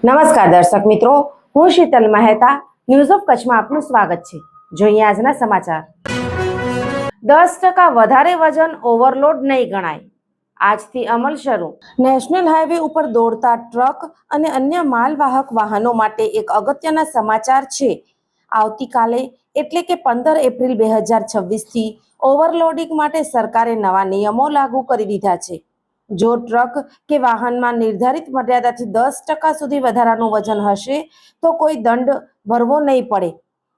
નમસ્કાર દર્શક મિત્રો, હું શીતલ મહેતા ન્યૂઝ ઓફ કચ્છમાં આપનું સ્વાગત છે। જોઈએ આજના સમાચાર। 10% વધારે વજન ઓવરલોડ નહીં ગણાય, આજથી અમલ શરૂ। નેશનલ હાઈવે ઉપર દોડતા ટ્રક અને અન્ય માલવાહક વાહનો માટે એક અગત્યના સમાચાર છે। આવતીકાલે એટલે કે 15 એપ્રિલ 2026 થી ઓવરલોડિંગ માટે સરકારે નવા નિયમો લાગુ કરી દીધા છે। જો ટ્રક કે વાહનમાં નિર્ધારિત મર્યાદાથી 10% સુધી વધારાનું વજન હશે તો કોઈ દંડ ભરવો નહીં પડે।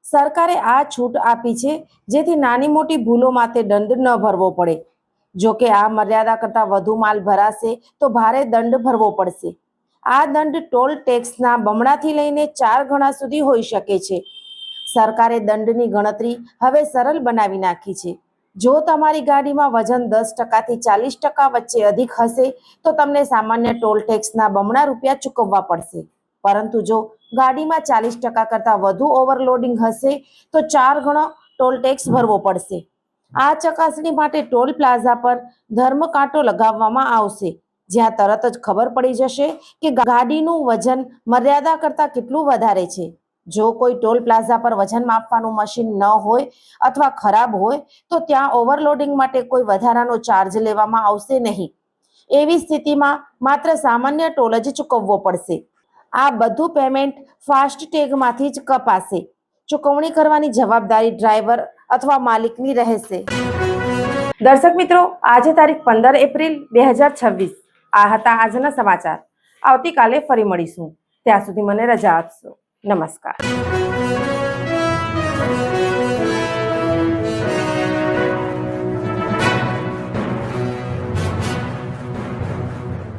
સરકારે આ છૂટ આપી છે જેથી નાની મોટી ભૂલો માટે દંડ ન ભરવો પડે। જો કે આ મર્યાદા કરતાં વધુ માલ ભરાશે તો ભારે દંડ ભરવો પડશે। આ દંડ ટોલ ટેક્સના બમણાથી લઈને 4 ગણા સુધી હોઈ શકે છે। સરકારે દંડની ગણતરી હવે સરળ બનાવી નાખી છે। જો તમારી ગાડીમાં વજન 10% થી 40% વચ્ચે અધિક હશે તો તમને સામાન્ય ટોલ ટેક્સના બમણા રૂપિયા ચૂકવવા પડશે, પરંતુ જો ગાડીમાં 40% કરતાં વધુ ઓવરલોડિંગ હશે તો 4 ગણો ટોલ ટેક્સ ભરવો પડશે। આ ચકાસણી માટે ટોલ પ્લાઝા પર ધર્મકાંટો લગાવવામાં આવશે, જ્યાં તરત જ ખબર પડી જશે કે ગાડીનું વજન મર્યાદા કરતાં કેટલું વધારે છે। જો કોઈ ટોલ પ્લાઝા પર વજન માપવાનું મશીન ન હોય અથવા ખરાબ હોય તો ત્યાં ઓવરલોડિંગ માટે કોઈ વધારાનો ચાર્જ લેવામાં આવશે નહીં। એવી સ્થિતિમાં માત્ર સામાન્ય ટોલ જ ચૂકવવો પડશે। આ બધું પેમેન્ટ ફાસ્ટેગમાંથી જ કપાશે। ચૂકવણી કરવાની જવાબદારી ડ્રાઈવર અથવા માલિકની રહેશે। દર્શક મિત્રો, આજે તારીખ 15 એપ્રિલ 2026 આ હતા આજના સમાચાર। આવતીકાલે ફરી મળીશું, ત્યાં સુધી મને રજા આપશો। નમસ્કાર।